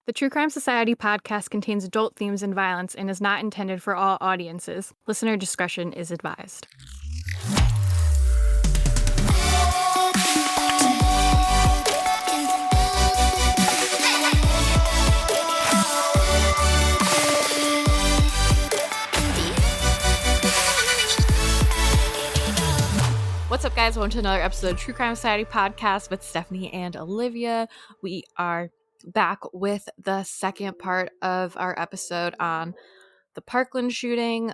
The True Crime Society podcast contains adult themes and violence and is not intended for all audiences. Listener discretion is advised. What's up, guys? Welcome to another episode of True Crime Society podcast with Stephanie and Olivia. We are back with the second part of our episode on the Parkland shooting.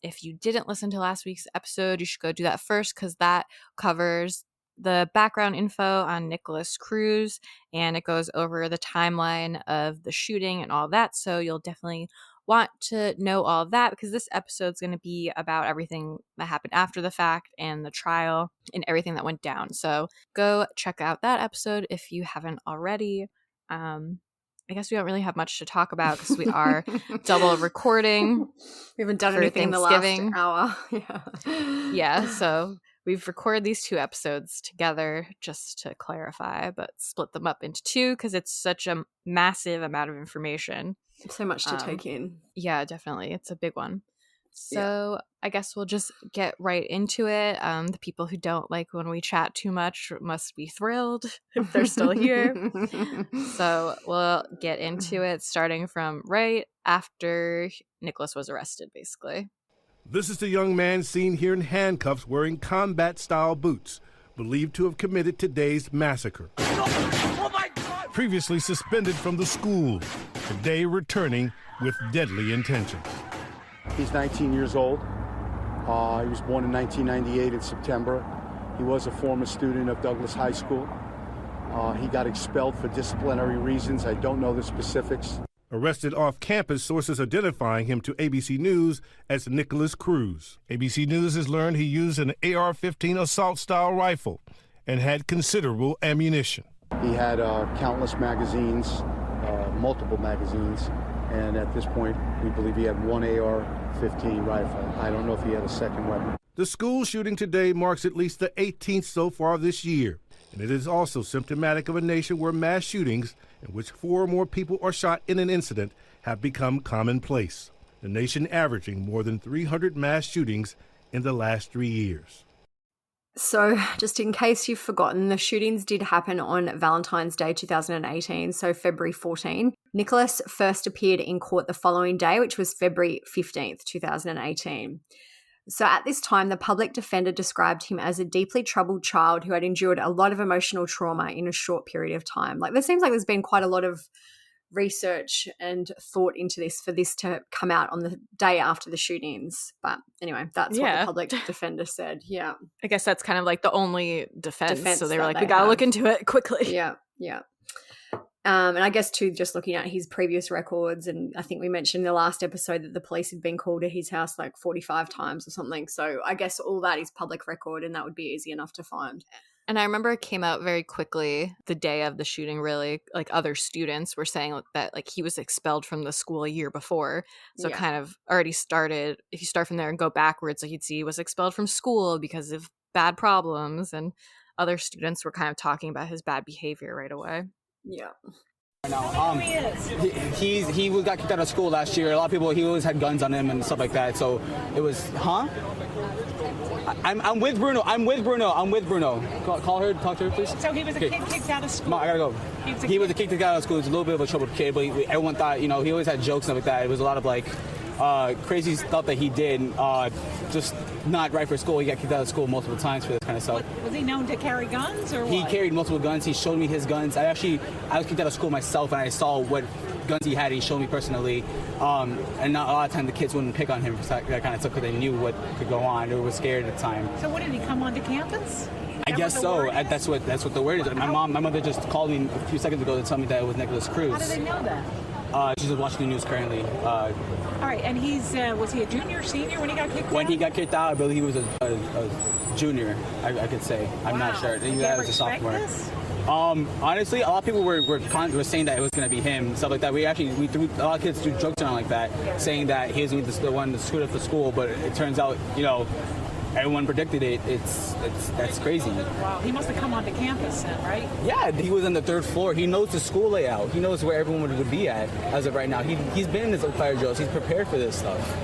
If you didn't listen to last week's episode, you should go do that first because that covers the background info on Nikolas Cruz and it goes over the timeline of the shooting and all that. So you'll definitely want to know all of that because this episode is going to be about everything that happened after the fact and the trial and everything that went down. So go check out that episode if you haven't already. I guess we don't really have much to talk about because we are double recording. We haven't done anything in the last hour. Yeah, so we've recorded these two episodes together just to clarify, but split them up into two because it's such a massive amount of information. So much to take in. Yeah, definitely. It's a big one. So I guess we'll just get right into it. The people who don't like when we chat too much must be thrilled if they're still here. So we'll get into it starting from right after Nikolas was arrested, basically. This is the young man seen here in handcuffs wearing combat-style boots, believed to have committed today's massacre. Oh my God! Previously suspended from the school, today returning with deadly intentions. He's 19 years old. He was born in 1998 in September. He was a former student of Douglas High School. He got expelled for disciplinary reasons. I don't know the specifics. Arrested off campus, sources identifying him to ABC News as Nikolas Cruz. ABC News has learned he used an AR-15 assault-style rifle and had considerable ammunition. He had countless magazines, multiple magazines, and at this point, we believe he had one AR-15 rifle. I don't know if he had a second weapon. The school shooting today marks at least the 18th so far this year, and it is also symptomatic of a nation where mass shootings, in which 4 or more people are shot in an incident, have become commonplace. The nation averaging more than 300 mass shootings in the last 3 years. So just in case you've forgotten, the shootings did happen on Valentine's Day 2018, so February 14. Nikolas first appeared in court the following day, which was February 15th, 2018. So at this time, the public defender described him as a deeply troubled child who had endured a lot of emotional trauma in a short period of time. Like, there seems like there's been quite a lot of research and thought into this for this to come out on the day after the shootings. But anyway, that's what the public defender said. Yeah. I guess that's kind of like the only defense. So they were like, we got to look into it quickly. Yeah. And I guess too, just looking at his previous records, and I think we mentioned in the last episode that the police had been called to his house like 45 times or something. So I guess all that is public record and that would be easy enough to find. And I remember it came out very quickly the day of the shooting, really. Like, other students were saying that, like, he was expelled from the school a year before. So kind of already started, if you start from there and go backwards, like, you'd see he was expelled from school because of bad problems. And other students were kind of talking about his bad behavior right away. Yeah. He got kicked out of school last year. A lot of people, he always had guns on him and stuff like that. So it was, I'm with Bruno. Call her, talk to her, please. So he was a kid kicked out of school? No, I gotta go. He was a kid kicked out of school. He was a little bit of a troubled kid, but everyone thought, he always had jokes and stuff like that. It was a lot of like crazy stuff that he did, just not right for school. He got kicked out of school multiple times for this kind of stuff. Was he known to carry guns or what? He carried multiple guns. He showed me his guns. I was kicked out of school myself, and I saw what guns he had. He showed me personally, and not a lot of times the kids wouldn't pick on him for that kind of stuff because they knew what could go on or were scared at the time. So what, did he come onto campus? I guess so. That's what the word is. My mother just called me a few seconds ago to tell me that it was Nikolas Cruz. How do they know that? She's watching the news currently. All right, and was he a junior, senior when he got kicked out? When he got kicked out, I believe he was a junior, I could say. I'm not sure. Did you ever expect this? Honestly, a lot of people were saying that it was going to be him, stuff like that. We threw a lot of kids threw jokes around like that, saying that he was the one to scoot up the school. But it turns out, everyone predicted it. That's crazy. Wow, he must have come onto campus then, right? Yeah, he was on the 3rd floor. He knows the school layout. He knows where everyone would be at as of right now. He's been in his fire drills. He's prepared for this stuff.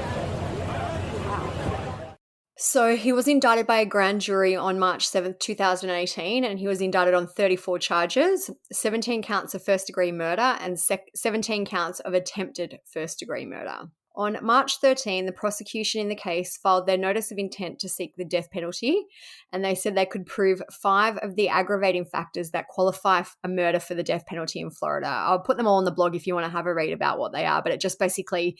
So he was indicted by a grand jury on March 7th, 2018, and he was indicted on 34 charges, 17 counts of first-degree murder and 17 counts of attempted first-degree murder. On March 13, the prosecution in the case filed their notice of intent to seek the death penalty, and they said they could prove 5 of the aggravating factors that qualify a murder for the death penalty in Florida. I'll put them all on the blog if you want to have a read about what they are, but it just basically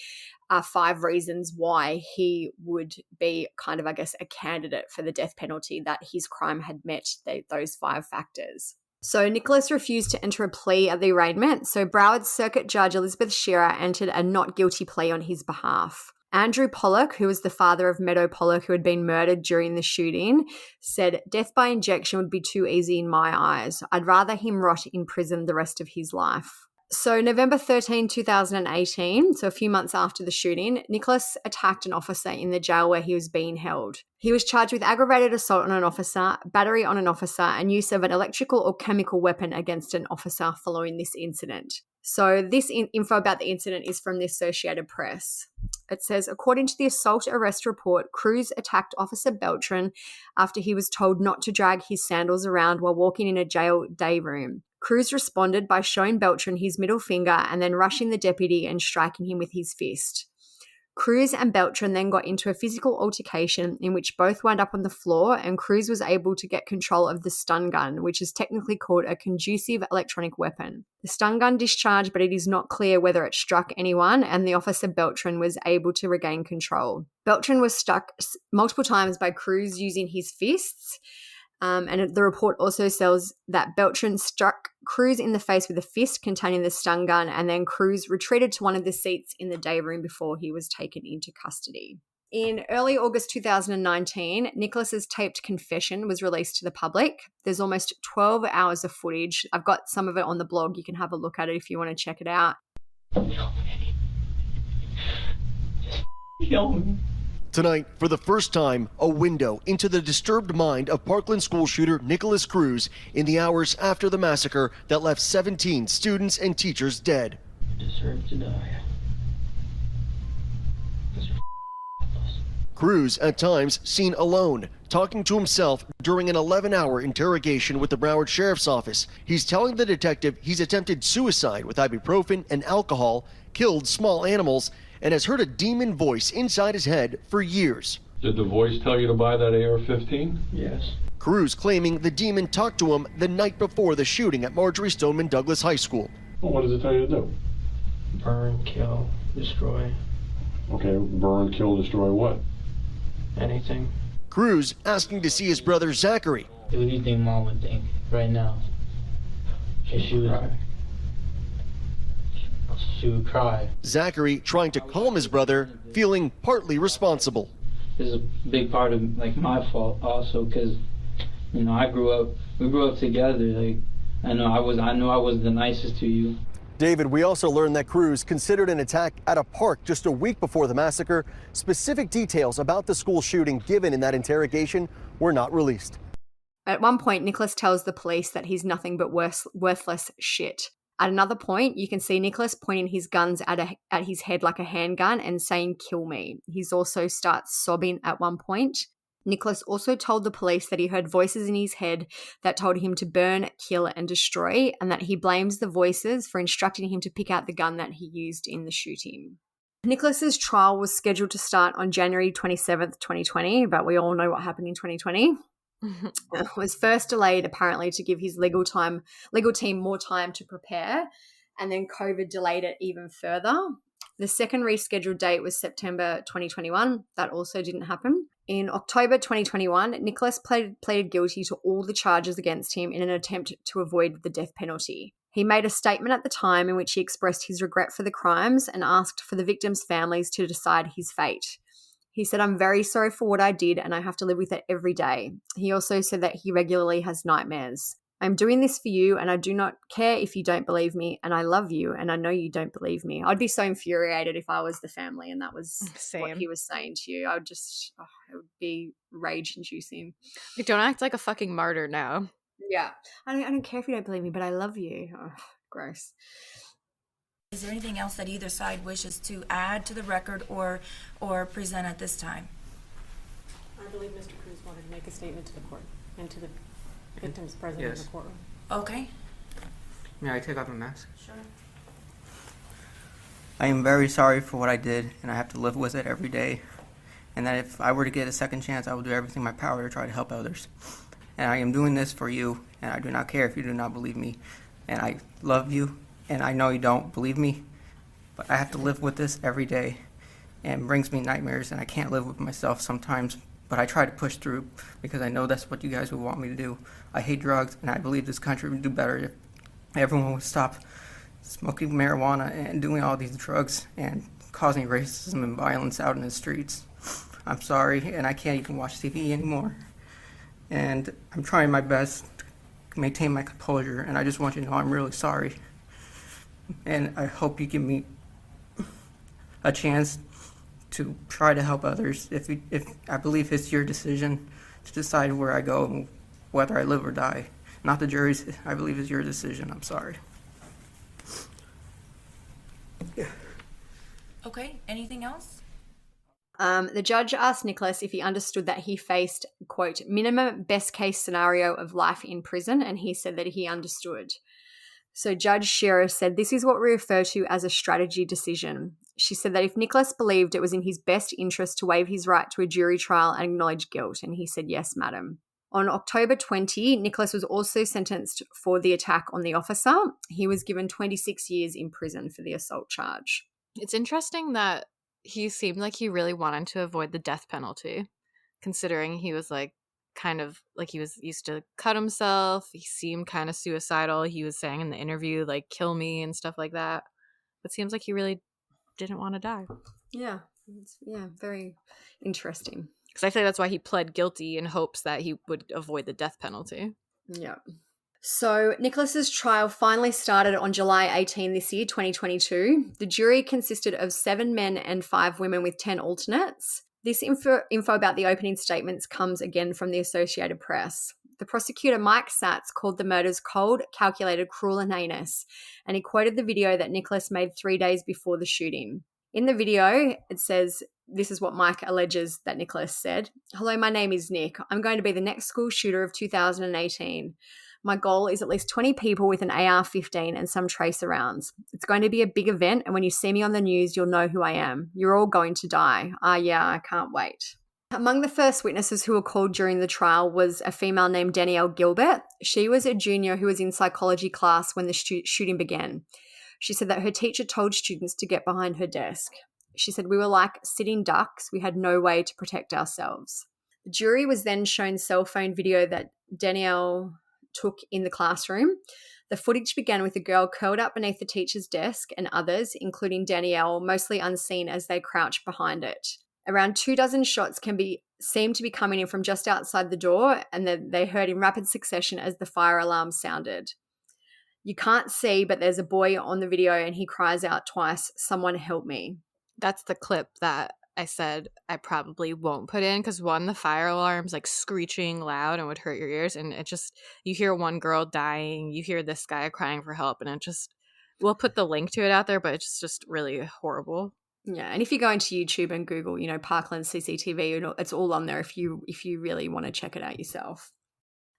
are 5 reasons why he would be kind of, I guess, a candidate for the death penalty, that his crime had met those 5 factors. So Nikolas refused to enter a plea at the arraignment, so Broward Circuit Judge Elizabeth Shearer entered a not guilty plea on his behalf. Andrew Pollack, who was the father of Meadow Pollack, who had been murdered during the shooting, said, "Death by injection would be too easy in my eyes. I'd rather him rot in prison the rest of his life." So November 13, 2018, so a few months after the shooting, Nikolas attacked an officer in the jail where he was being held. He was charged with aggravated assault on an officer, battery on an officer, and use of an electrical or chemical weapon against an officer following this incident. So this info about the incident is from the Associated Press. It says, according to the assault arrest report, Cruz attacked Officer Beltran after he was told not to drag his sandals around while walking in a jail day room. Cruz responded by showing Beltran his middle finger and then rushing the deputy and striking him with his fist. Cruz and Beltran then got into a physical altercation in which both wound up on the floor, and Cruz was able to get control of the stun gun, which is technically called a conducive electronic weapon. The stun gun discharged, but it is not clear whether it struck anyone, and the officer Beltran was able to regain control. Beltran was struck multiple times by Cruz using his fists. And the report also says that Beltran struck Cruz in the face with a fist containing the stun gun, and then Cruz retreated to one of the seats in the day room before he was taken into custody. In early August 2019, Nikolas's taped confession was released to the public. There's almost 12 hours of footage. I've got some of it on the blog. You can have a look at it if you want to check it out. Tonight, for the first time, a window into the disturbed mind of Parkland school shooter Nikolas Cruz in the hours after the massacre that left 17 students and teachers dead. You deserve to die. Cruz, at times, seen alone, talking to himself during an 11-hour interrogation with the Broward Sheriff's Office. He's telling the detective he's attempted suicide with ibuprofen and alcohol, killed small animals, and has heard a demon voice inside his head for years. Did the voice tell you to buy that AR-15? Yes. Cruz claiming the demon talked to him the night before the shooting at Marjory Stoneman Douglas High School. Well, what does it tell you to do? Burn, kill, destroy. Okay, burn, kill, destroy what? Anything. Cruz asking to see his brother Zachary. What do you think Mom would think right now? She would cry. Zachary trying to calm his brother, feeling partly responsible. This is a big part of my fault also, because we grew up together. I know I was the nicest to you. David, we also learned that Cruz considered an attack at a park just a week before the massacre. Specific details about the school shooting given in that interrogation were not released. At one point, Nikolas tells the police that he's nothing but worthless shit. At another point, you can see Nikolas pointing his guns at his head like a handgun and saying, "Kill me." He's also starts sobbing at one point. Nikolas also told the police that he heard voices in his head that told him to burn, kill, and destroy, and that he blames the voices for instructing him to pick out the gun that he used in the shooting. Nikolas's trial was scheduled to start on January 27th, 2020, but we all know what happened in 2020. It was first delayed apparently to give his legal team more time to prepare, and then COVID delayed it even further. The second rescheduled date was September 2021. That also didn't happen. In October 2021, Nikolas pleaded guilty to all the charges against him in an attempt to avoid the death penalty. He made a statement at the time in which he expressed his regret for the crimes and asked for the victims' families to decide his fate. He said, "I'm very sorry for what I did and I have to live with it every day." He also said that he regularly has nightmares. "I'm doing this for you and I do not care if you don't believe me, and I love you and I know you don't believe me." I'd be so infuriated if I was the family and that was Same. what he was saying to you. It would be rage-inducing. Like, don't act like a fucking martyr now. Yeah. I don't care if you don't believe me, but I love you. Oh, gross. Is there anything else that either side wishes to add to the record or present at this time? I believe Mr. Cruz wanted to make a statement to the court and to the victims present in the courtroom. Okay. May I take off my mask? Sure. I am very sorry for what I did, and I have to live with it every day. And that if I were to get a second chance, I will do everything in my power to try to help others. And I am doing this for you, and I do not care if you do not believe me. And I love you, and I know you don't believe me, but I have to live with this every day. And it brings me nightmares, and I can't live with myself sometimes. But I try to push through because I know that's what you guys would want me to do. I hate drugs, and I believe this country would do better if everyone would stop smoking marijuana and doing all these drugs and causing racism and violence out in the streets. I'm sorry, and I can't even watch TV anymore. And I'm trying my best to maintain my composure, and I just want you to know I'm really sorry. And I hope you give me a chance to try to help others. If I believe it's your decision to decide where I go and whether I live or die. Not the jury's. I believe it's your decision. I'm sorry. Yeah. Okay, anything else? The judge asked Nikolas if he understood that he faced, quote, minimum best case scenario of life in prison, and he said that he understood. So Judge Shearer said, this is what we refer to as a strategy decision. She said that if Nikolas believed it was in his best interest to waive his right to a jury trial and acknowledge guilt, and he said, yes, madam. On October 20, Nikolas was also sentenced for the attack on the officer. He was given 26 years in prison for the assault charge. It's interesting that he seemed like he really wanted to avoid the death penalty, considering he was like kind of like he was used to cut himself. He seemed kind of suicidal. He was saying in the interview, like, kill me and stuff like that. It seems like he really didn't want to die. Yeah. Very interesting. Because I think that's why he pled guilty in hopes that he would avoid the death penalty. Yeah. So Nikolas's trial finally started on July 18 this year, 2022. The jury consisted of 7 men and 5 women with 10 alternates. This info about the opening statements comes again from the Associated Press. The prosecutor, Mike Satz, called the murders cold, calculated, cruel and heinous, and he quoted the video that Nikolas made 3 days before the shooting. In the video, it says, this is what Mike alleges that Nikolas said. Hello, my name is Nick. I'm going to be the next school shooter of 2018. My goal is at least 20 people with an AR-15 and some tracer rounds. It's going to be a big event, and when you see me on the news, you'll know who I am. You're all going to die. Yeah, I can't wait. Among the first witnesses who were called during the trial was a female named Danielle Gilbert. She was a junior who was in psychology class when the shooting began. She said that her teacher told students to get behind her desk. She said, we were like sitting ducks. We had no way to protect ourselves. The jury was then shown cell phone video that Danielle took in the classroom. The footage began with a girl curled up beneath the teacher's desk and others, including Danielle, mostly unseen as they crouched behind it. Around 24 shots seemed to be coming in from just outside the door, and then they heard in rapid succession as the fire alarm sounded. You can't see, but there's a boy on the video and he cries out twice, someone help me. That's the clip that I said I probably won't put in because, one, the fire alarm's like screeching loud and would hurt your ears, and it just, you hear one girl dying, you hear this guy crying for help, and it just, we'll put the link to it out there, but it's just really horrible. Yeah, and if you go into YouTube and Google, Parkland CCTV, it's all on there if you really want to check it out yourself.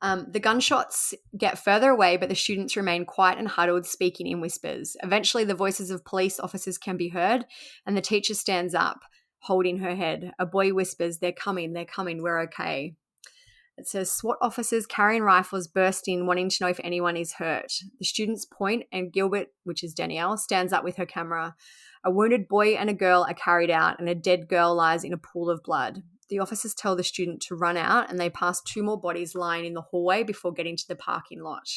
The gunshots get further away, but the students remain quiet and huddled, speaking in whispers. Eventually, the voices of police officers can be heard, and the teacher stands up, holding her head. A boy whispers, they're coming, we're okay. It says, SWAT officers carrying rifles burst in, wanting to know if anyone is hurt. The students point, and Gilbert, which is Danielle, stands up with her camera. A wounded boy and a girl are carried out, and a dead girl lies in a pool of blood. The officers tell the student to run out, and they pass 2 more bodies lying in the hallway before getting to the parking lot.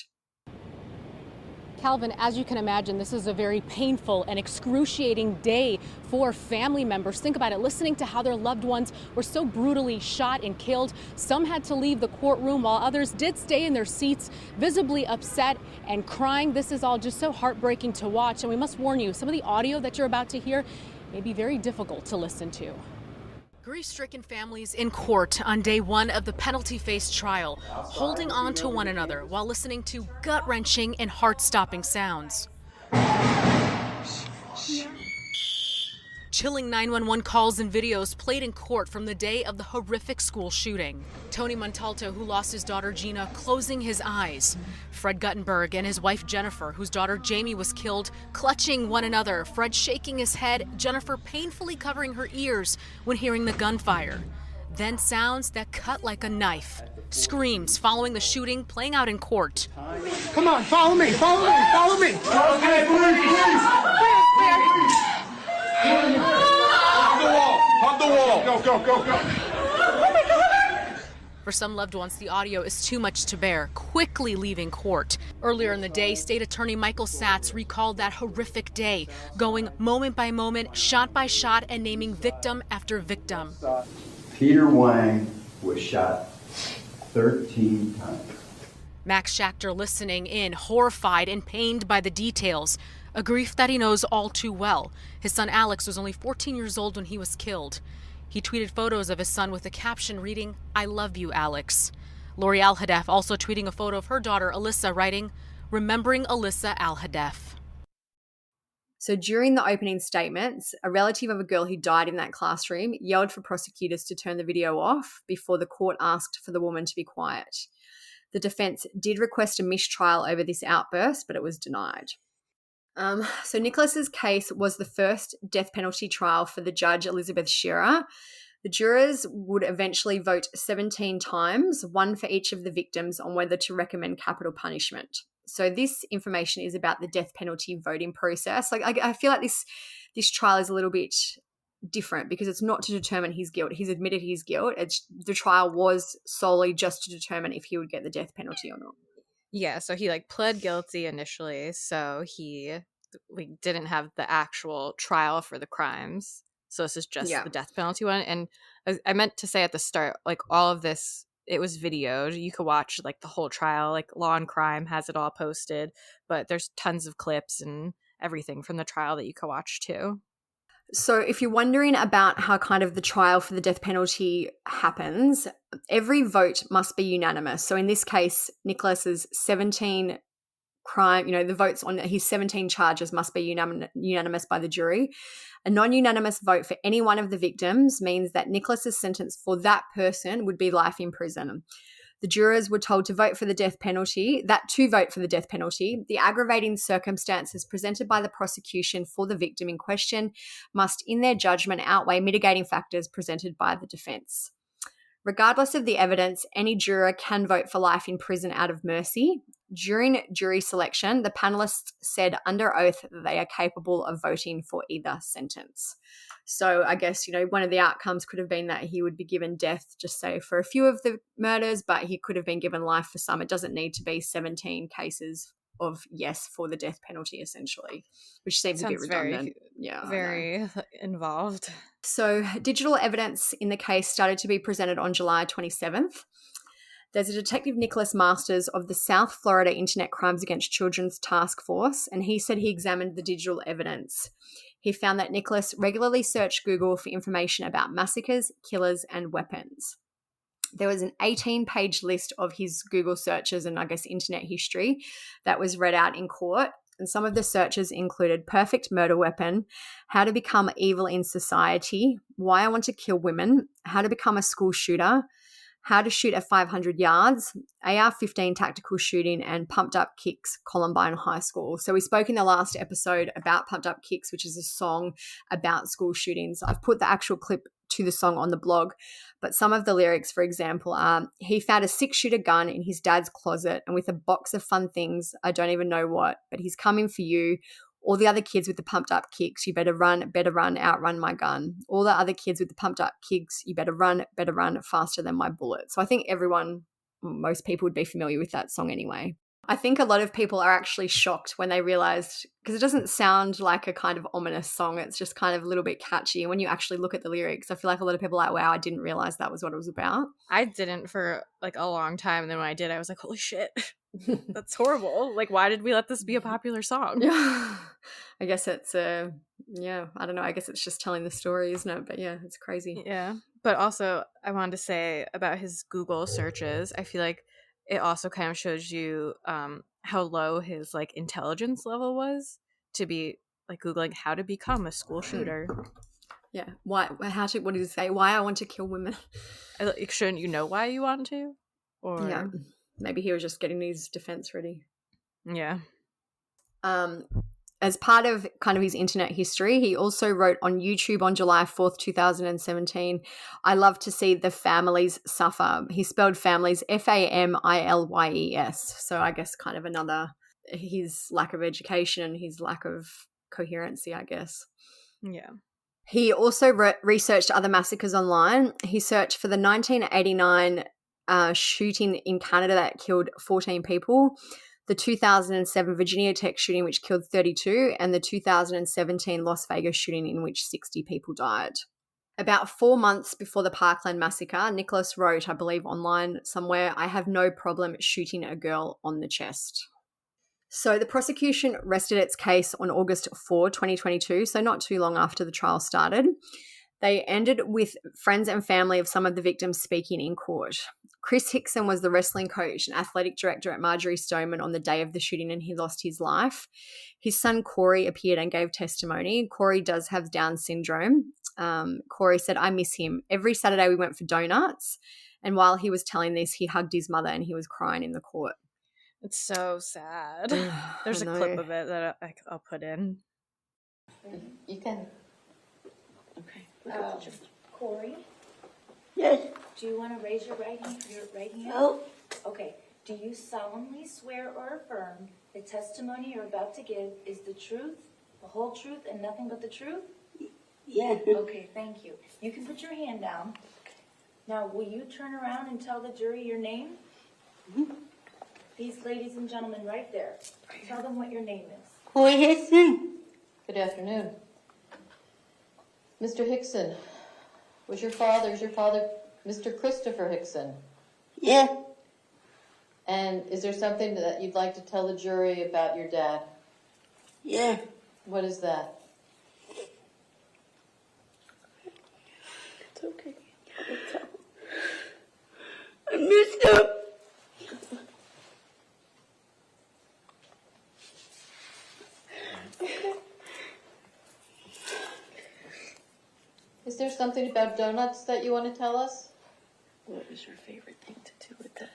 Calvin, as you can imagine, this is a very painful and excruciating day for family members. Think about it, listening to how their loved ones were so brutally shot and killed. Some had to leave the courtroom while others did stay in their seats, visibly upset and crying. This is all just so heartbreaking to watch. And we must warn you, some of the audio that you're about to hear may be very difficult to listen to. Grief-stricken families in court on day one of the penalty phase trial, holding on to one another while listening to gut-wrenching and heart-stopping sounds. Chilling 911 calls and videos played in court from the day of the horrific school shooting. Tony Montalto, who lost his daughter Gina, closing his eyes. Fred Guttenberg and his wife Jennifer, whose daughter Jamie was killed, clutching one another. Fred shaking his head, Jennifer painfully covering her ears when hearing the gunfire. Then sounds that cut like a knife. Screams following the shooting playing out in court. Come on, follow me, follow me, follow me. Okay, please. Hug the wall. Go. For some loved ones, the audio is too much to bear, quickly leaving court. Earlier in the day, State Attorney Michael Satz recalled that horrific day, going moment by moment, shot by shot, and naming victim after victim. Peter Wang was shot 13 times. Max Schachter listening in, horrified and pained by the details. A grief that he knows all too well. His son Alex was only 14 years old when he was killed. He tweeted photos of his son with a caption reading, "I love you, Alex." Alyssa Alhadeff also tweeting a photo of her daughter Alyssa, writing, "Remembering Alyssa Alhadeff." So during the opening statements, a relative of a girl who died in that classroom yelled for prosecutors to turn the video off before the court asked for the woman to be quiet. The defense did request a mistrial over this outburst, but it was denied. So Nikolas's case was the first death penalty trial for the judge, Elizabeth Shearer. The jurors would eventually vote 17 times, one for each of the victims, on whether to recommend capital punishment. So this information is about the death penalty voting process. I feel like this trial is a little bit different because it's not to determine his guilt. He's admitted his guilt. The trial was solely just to determine if he would get the death penalty or not. Yeah, so he pled guilty initially, so he didn't have the actual trial for the crimes. So this is just the death penalty one. And I meant to say at the start, all of this, it was videoed. You could watch the whole trial. Law and Crime has it all posted, but there's tons of clips and everything from the trial that you could watch too. So if you're wondering about how kind of the trial for the death penalty happens, every vote must be unanimous. So in this case, Nikolas's 17 the votes on his 17 charges must be unanimous by the jury. A non-unanimous vote for any one of the victims means that Nikolas's sentence for that person would be life in prison. The jurors were told to vote for the death penalty, the aggravating circumstances presented by the prosecution for the victim in question must, in their judgment, outweigh mitigating factors presented by the defense. Regardless of the evidence, any juror can vote for life in prison out of mercy. During jury selection, the panelists said under oath that they are capable of voting for either sentence. So I guess, one of the outcomes could have been that he would be given death, just say, for a few of the murders, but he could have been given life for some. It doesn't need to be 17 cases of yes for the death penalty, essentially, which seems a bit redundant. Very involved. So digital evidence in the case started to be presented on July 27th. There's a Detective Nicholas Masters of the South Florida Internet Crimes Against Children's Task Force, and he said he examined the digital evidence. He found that Nikolas regularly searched Google for information about massacres, killers, and weapons. There was an 18-page list of his Google searches and, internet history that was read out in court. And some of the searches included perfect murder weapon, how to become evil in society, why I want to kill women, how to become a school shooter, how to shoot at 500 yards, AR-15 tactical shooting, and Pumped Up Kicks, Columbine High School. So we spoke in the last episode about Pumped Up Kicks, which is a song about school shootings. I've put the actual clip to the song on the blog, but some of the lyrics, for example, are, he found a 6-shooter gun in his dad's closet and with a box of fun things, I don't even know what, but he's coming for you. All the other kids with the pumped up kicks, you better run, outrun my gun. All the other kids with the pumped up kicks, you better run faster than my bullet. So I think most people would be familiar with that song anyway. I think a lot of people are actually shocked when they realized, because it doesn't sound like a kind of ominous song. It's just kind of a little bit catchy. And when you actually look at the lyrics, I feel like a lot of people are like, wow, I didn't realize that was what it was about. I didn't for a long time. And then when I did, I was like, holy shit, that's horrible. Why did we let this be a popular song? I guess it's I don't know. I guess it's just telling the story, isn't it? But yeah, it's crazy. Yeah. But also, I wanted to say about his Google searches, I feel like it also kind of shows you how low his like intelligence level was to be like Googling how to become a school shooter. Yeah. Why? What did he say? Why I want to kill women? Like, shouldn't you know why you want to? Or Yeah. Maybe he was just getting his defense ready. Yeah. As part of kind of his internet history, he also wrote on YouTube on July 4th, 2017, "I love to see the families suffer." He spelled families Familys. So I guess kind of another, his lack of education and his lack of coherency, I guess. Yeah. He also researched other massacres online. He searched for the 1989 shooting in Canada that killed 14 people, the 2007 Virginia Tech shooting, which killed 32, and the 2017 Las Vegas shooting, in which 60 people died. About 4 months before the Parkland massacre, Nikolas wrote, I believe online somewhere, "I have no problem shooting a girl on the chest." So the prosecution rested its case on August 4, 2022, so not too long after the trial started. They ended with friends and family of some of the victims speaking in court. Chris Hixon was the wrestling coach and athletic director at Marjory Stoneman on the day of the shooting, and he lost his life. His son Corey appeared and gave testimony. Corey does have Down syndrome. Corey said, "I miss him. Every Saturday we went for donuts." And while he was telling this, he hugged his mother and he was crying in the court. It's so sad. There's a clip of it that I'll put in. You can. Okay. Corey? Yes. Do you want to raise your right hand? No. Okay. Do you solemnly swear or affirm the testimony you're about to give is the truth, the whole truth, and nothing but the truth? Yeah. Okay, thank you. You can put your hand down. Now, will you turn around and tell the jury your name? Mm-hmm. These ladies and gentlemen right there. Tell them what your name is. Corey Hixon. Good afternoon. Mr. Hixon, is your father Mr. Christopher Hixon? Yeah. And is there something that you'd like to tell the jury about your dad? Yeah. What is that? It's okay. I missed him. Is there something about donuts that you want to tell us? What was your favorite thing to do with Daddy?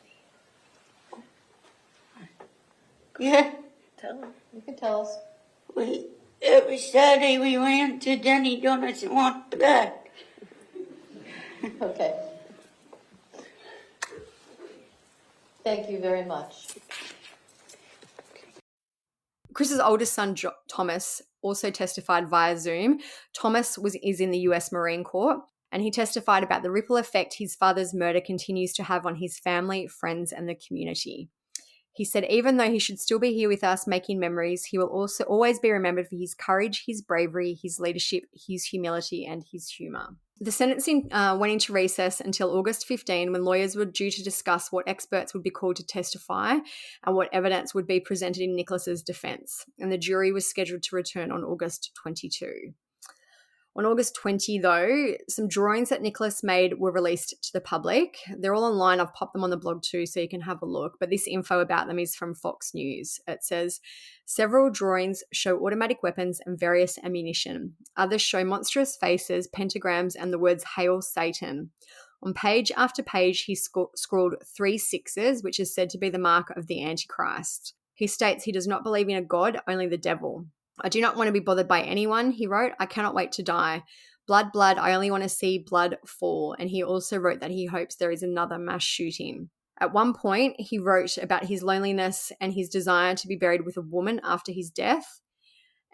Yeah. Tell him. You can tell us. Every Saturday we went to Denny Donuts and walked back. Okay. Thank you very much. Chris's oldest son, Thomas, also testified via Zoom. Thomas is in the US Marine Corps, and he testified about the ripple effect his father's murder continues to have on his family, friends, and the community. He said, even though he should still be here with us making memories, he will also always be remembered for his courage, his bravery, his leadership, his humility, and his humour. The sentencing went into recess until August 15, when lawyers were due to discuss what experts would be called to testify and what evidence would be presented in Nikolas's defence. And the jury was scheduled to return on August 22. On August 20, though, some drawings that Nikolas made were released to the public. They're all online. I've popped them on the blog too, so you can have a look. But this info about them is from Fox News. It says, several drawings show automatic weapons and various ammunition. Others show monstrous faces, pentagrams, and the words, "Hail Satan." On page after page, he scrawled 3 sixes, which is said to be the mark of the Antichrist. He states he does not believe in a god, only the devil. "I do not want to be bothered by anyone," he wrote. "I cannot wait to die. Blood, blood, I only want to see blood fall." And he also wrote that he hopes there is another mass shooting. At one point, he wrote about his loneliness and his desire to be buried with a woman after his death.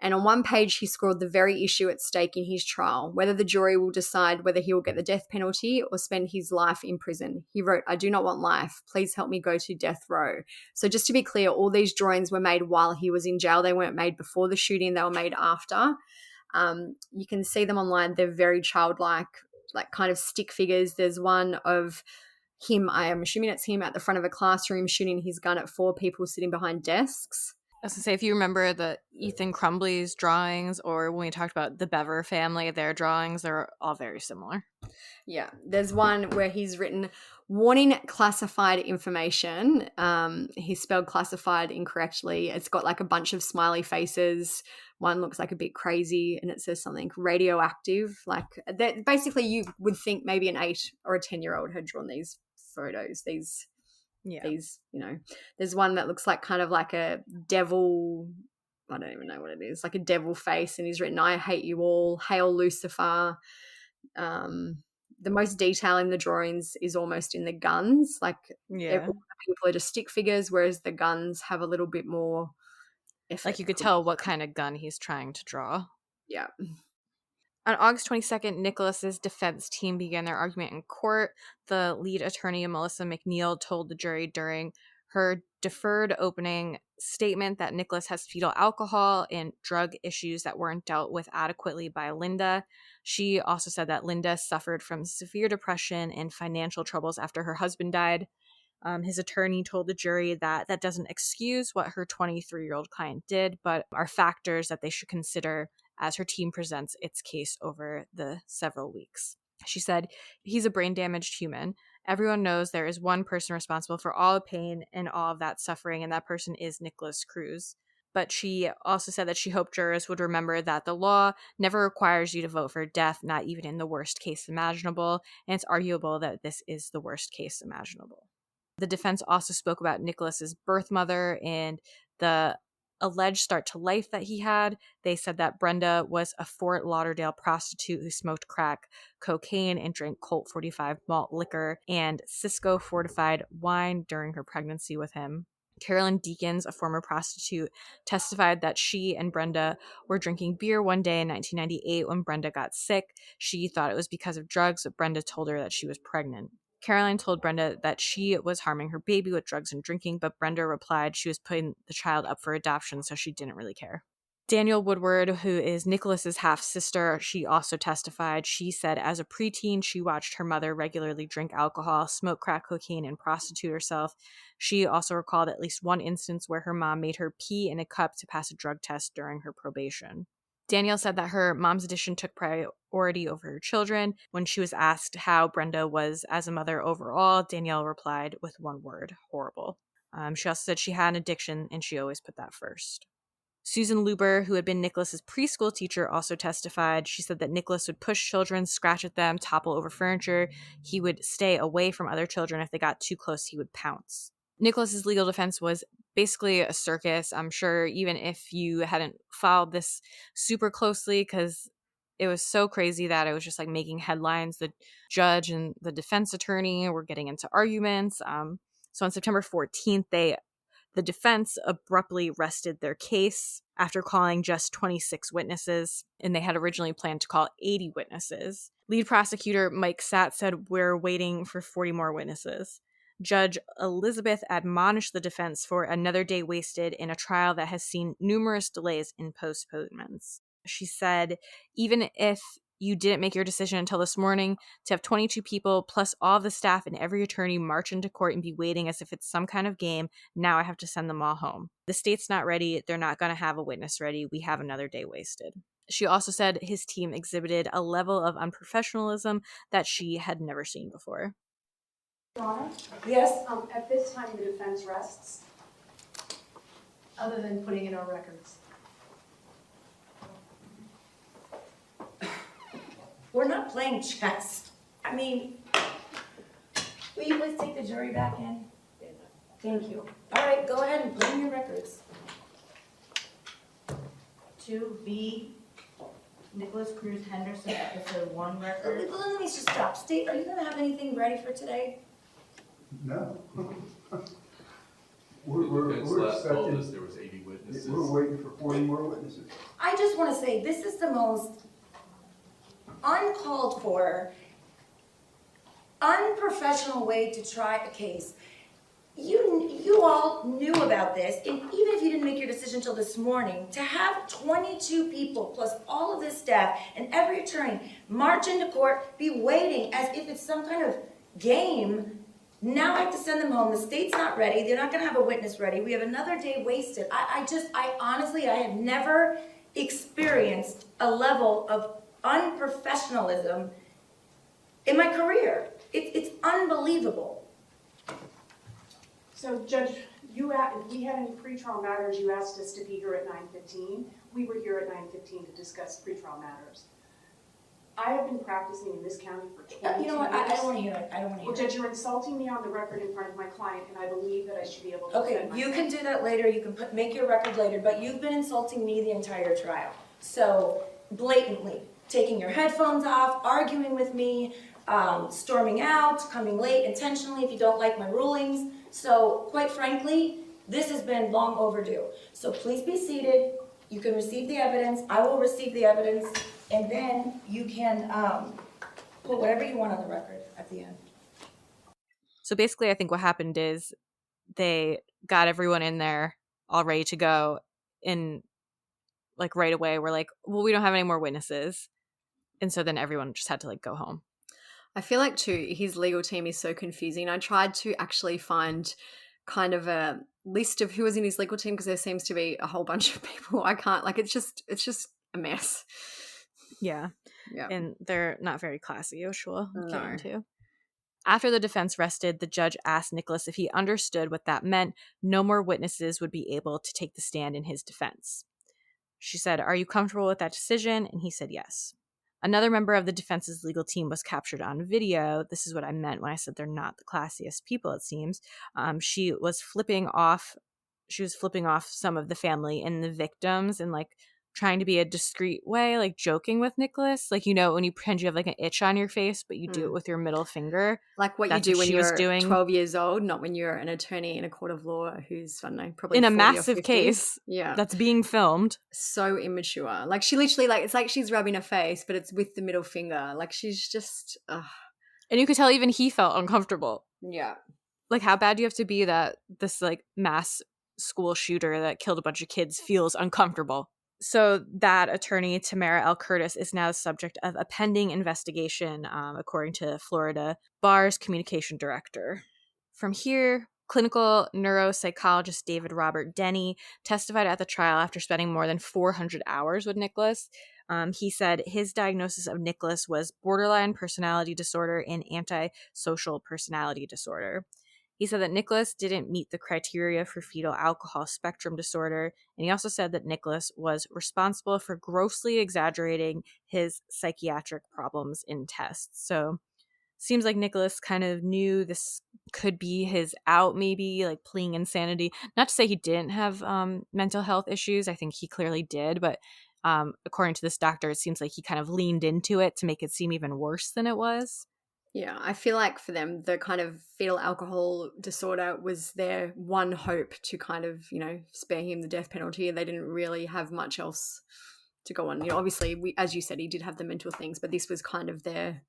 And on one page, he scrawled the very issue at stake in his trial, whether the jury will decide whether he will get the death penalty or spend his life in prison. He wrote, "I do not want life. Please help me go to death row." So just to be clear, all these drawings were made while he was in jail. They weren't made before the shooting. They were made after. You can see them online. They're very childlike, like kind of stick figures. There's one of him, I am assuming it's him, at the front of a classroom shooting his gun at 4 people sitting behind desks. I was gonna say, if you remember the Ethan Crumbly's drawings, or when we talked about the Bever family, their drawings are all very similar. Yeah, there's one where he's written warning classified information. He spelled classified incorrectly. It's got like a bunch of smiley faces. One looks like a bit crazy, and it says something radioactive. Like that, basically, you would think maybe an 8 or a 10-year-old had drawn these photos. These, there's one that looks like kind of like a devil. I don't even know what it is, like a devil face, and he's written, "I hate you all, hail Lucifer." The most detail in the drawings is almost in the guns. Like all the people are just stick figures, whereas the guns have a little bit more effort. Like you could tell what kind of gun he's trying to draw. Yeah. On August 22nd, Nikolas's defense team began their argument in court. The lead attorney, Melissa McNeil, told the jury during her deferred opening statement that Nikolas has fetal alcohol and drug issues that weren't dealt with adequately by Linda. She also said that Linda suffered from severe depression and financial troubles after her husband died. His attorney told the jury that that doesn't excuse what her 23-year-old client did, but are factors that they should consider as her team presents its case over the several weeks. She said, "He's a brain-damaged human. Everyone knows there is one person responsible for all the pain and all of that suffering, and that person is Nikolas Cruz." But she also said that she hoped jurors would remember that the law never requires you to vote for death, not even in the worst case imaginable, and it's arguable that this is the worst case imaginable. The defense also spoke about Nikolas's birth mother and the alleged start to life that he had. They said that Brenda was a Fort Lauderdale prostitute who smoked crack cocaine and drank Colt 45 malt liquor and Cisco fortified wine during her pregnancy with him. Carolyn Deakins, a former prostitute, testified that she and Brenda were drinking beer one day in 1998 when Brenda got sick. She thought it was because of drugs, but Brenda told her that she was pregnant. Caroline told Brenda that she was harming her baby with drugs and drinking, but Brenda replied she was putting the child up for adoption, so she didn't really care. Danielle Woodward, who is Nikolas's half-sister, she also testified. She said as a preteen, she watched her mother regularly drink alcohol, smoke crack cocaine, and prostitute herself. She also recalled at least one instance where her mom made her pee in a cup to pass a drug test during her probation. Danielle said that her mom's addiction took priority over her children. When she was asked how Brenda was as a mother overall, Danielle replied with one word: horrible. She also said she had an addiction, and she always put that first. Susan Luber, who had been Nikolas's preschool teacher, also testified. She said that Nikolas would push children, scratch at them, topple over furniture. He would stay away from other children. If they got too close, he would pounce. Nikolas's legal defense was basically a circus. I'm sure even if you hadn't followed this super closely, because it was so crazy that it was just like making headlines. The judge and the defense attorney were getting into arguments. So on September 14th, the defense abruptly rested their case after calling just 26 witnesses, and they had originally planned to call 80 witnesses. Lead prosecutor Mike Satt said, "We're waiting for 40 more witnesses." Judge Elizabeth admonished the defense for another day wasted in a trial that has seen numerous delays and postponements. She said, "Even if you didn't make your decision until this morning, to have 22 people plus all the staff and every attorney march into court and be waiting as if it's some kind of game, now I have to send them all home. The state's not ready. They're not going to have a witness ready. We have another day wasted." She also said his team exhibited a level of unprofessionalism that she had never seen before. Yes, at this time the defense rests, other than putting in our records. We're not playing chess. I mean, will you please take the jury back in? Thank you. All right, go ahead and put in your records. 2B, Nikolas Cruz Henderson, episode 1 record. Let me just stop. State, are you going to have anything ready for today? No. We're last told us there was 80 witnesses. We're waiting for 40 more witnesses. I just want to say, this is the most uncalled for, unprofessional way to try a case. You all knew about this, and even if you didn't make your decision till this morning, to have 22 people plus all of this staff and every attorney march into court, be waiting as if it's some kind of game, Now I have to send them home. The state's not ready. They're not going to have a witness ready. We have another day wasted. I honestly, I have never experienced a level of unprofessionalism in my career. It's unbelievable. So, Judge, if we had any pretrial matters, you asked us to be here at 9:15. We were here at 9:15 to discuss pretrial matters. I have been practicing in this county for 22 years. You know what? I don't want to hear it. I don't want to hear Well, Judge, you're insulting me on the record in front of my client, and I believe that I should be able to Okay, defend you myself. can do that later. You can make your record later, but you've been insulting me the entire trial. So, blatantly, taking your headphones off, arguing with me, storming out, coming late intentionally if you don't like my rulings. So, quite frankly, this has been long overdue. So please be seated. You can receive the evidence. I will receive the evidence. And then you can put whatever you want on the record at the end. So basically, I think what happened is they got everyone in there all ready to go. And like right away, we're like, well, we don't have any more witnesses. And so then everyone just had to like go home. I feel like too, his legal team is so confusing. I tried to actually find kind of a list of who was in his legal team because there seems to be a whole bunch of people. I can't, like, it's just a mess. Yeah. Yeah. And they're not very classy, which we'll get No. into. After the defense rested, the judge asked Nikolas if he understood what that meant. No more witnesses would be able to take the stand in his defense. She said, "Are you comfortable with that decision?" And he said yes. Another member of the defense's legal team was captured on video. This is what I meant when I said they're not the classiest people, it seems. She was flipping off some of the family and the victims and like trying to be a discreet way, like joking with Nikolas. Like, you know, when you pretend you have like an itch on your face, but you do it with your middle finger. Like what That's you do when she was you're doing. 12 years old, not when you're an attorney in a court of law who's, I don't know, probably In a 40 or massive 50. case Yeah. that's being filmed. So immature. Like she literally, like, it's like she's rubbing her face, but it's with the middle finger. Like she's just, And you could tell even he felt uncomfortable. Yeah. Like, how bad do you have to be that this like mass school shooter that killed a bunch of kids feels uncomfortable? So that attorney, Tamara L. Curtis, is now the subject of a pending investigation, according to Florida Bar's communication director. From here, clinical neuropsychologist David Robert Denny testified at the trial after spending more than 400 hours with Nikolas. He said his diagnosis of Nikolas was borderline personality disorder and antisocial personality disorder. He said that Nikolas didn't meet the criteria for fetal alcohol spectrum disorder, and he also said that Nikolas was responsible for grossly exaggerating his psychiatric problems in tests. So, seems like Nikolas kind of knew this could be his out, maybe, like pleading insanity. Not to say he didn't have mental health issues. I think he clearly did, but according to this doctor, it seems like he kind of leaned into it to make it seem even worse than it was. Yeah, I feel like for them, the kind of fetal alcohol disorder was their one hope to kind of, you know, spare him the death penalty. They didn't really have much else to go on. You know, obviously, as you said, he did have the mental things, but this was kind of their,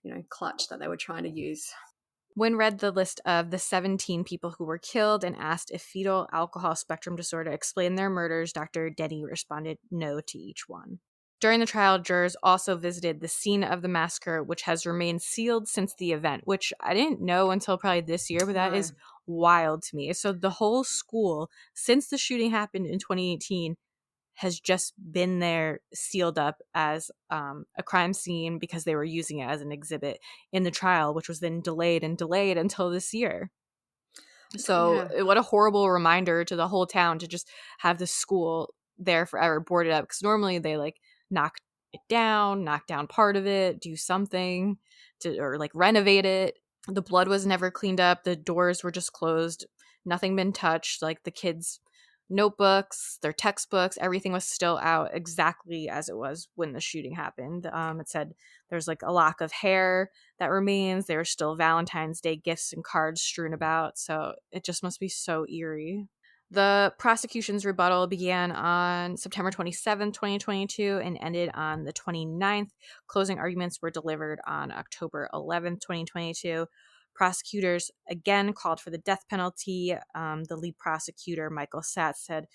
you know, clutch that they were trying to use. When read the list of the 17 people who were killed and asked if fetal alcohol spectrum disorder explained their murders, Dr. Denny responded no to each one. During the trial, jurors also visited the scene of the massacre, which has remained sealed since the event, which I didn't know until probably this year, but that is wild to me. So the whole school, since the shooting happened in 2018, has just been there sealed up as a crime scene because they were using it as an exhibit in the trial, which was then delayed until this year. So what a horrible reminder to the whole town to just have the school there forever boarded up, because normally they like knock down part of it, do something to, or like renovate it. The blood was never cleaned up. The doors were just closed. Nothing been touched. Like the kids' notebooks, their textbooks, everything was still out exactly as it was when the shooting happened. It said there's like a lock of hair that remains. There are still Valentine's Day gifts and cards strewn about. So it just must be so eerie. The prosecution's rebuttal began on September 27, 2022 and ended on the 29th. Closing arguments were delivered on October 11, 2022. Prosecutors again called for the death penalty. The lead prosecutor, Michael Satz, said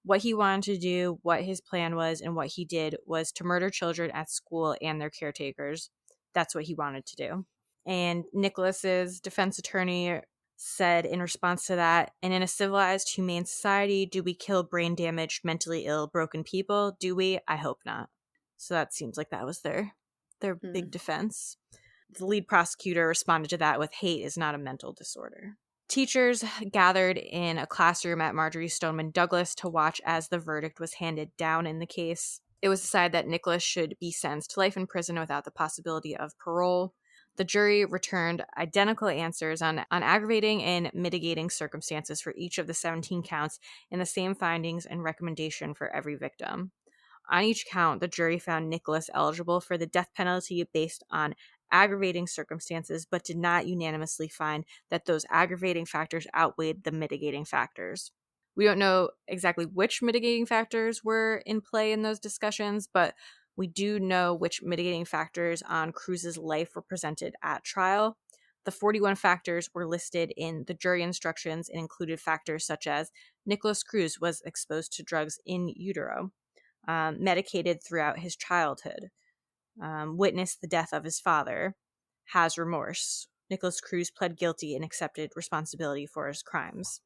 what he wanted to do, what his plan was, and what he did was to murder children at school and their caretakers. That's what he wanted to do. And Nikolas's defense attorney said in response to that, and in a civilized, humane society, do we kill brain-damaged, mentally ill, broken people? Do we? I hope not. So that seems like that was their big defense. The lead prosecutor responded to that with, hate is not a mental disorder. Teachers gathered in a classroom at Marjory Stoneman Douglas to watch as the verdict was handed down in the case. It was decided that Nikolas should be sentenced to life in prison without the possibility of parole. The jury returned identical answers on aggravating and mitigating circumstances for each of the 17 counts and the same findings and recommendation for every victim. On each count, the jury found Nikolas eligible for the death penalty based on aggravating circumstances, but did not unanimously find that those aggravating factors outweighed the mitigating factors. We don't know exactly which mitigating factors were in play in those discussions, but we do know which mitigating factors on Cruz's life were presented at trial. The 41 factors were listed in the jury instructions and included factors such as Nikolas Cruz was exposed to drugs in utero, medicated throughout his childhood, witnessed the death of his father, has remorse. Nikolas Cruz pled guilty and accepted responsibility for his crimes.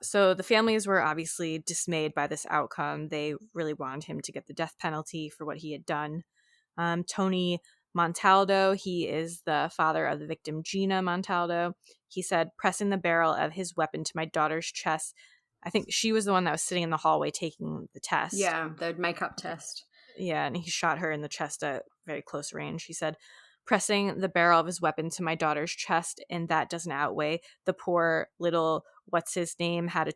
So the families were obviously dismayed by this outcome. They really wanted him to get the death penalty for what he had done. Tony Montalto, he is the father of the victim Gina Montalto. He said, pressing the barrel of his weapon to my daughter's chest. I think she was the one that was sitting in the hallway taking the test. Yeah, the makeup test. Yeah, and he shot her in the chest at very close range. He said, pressing the barrel of his weapon to my daughter's chest, and that doesn't outweigh the poor little what's-his-name had a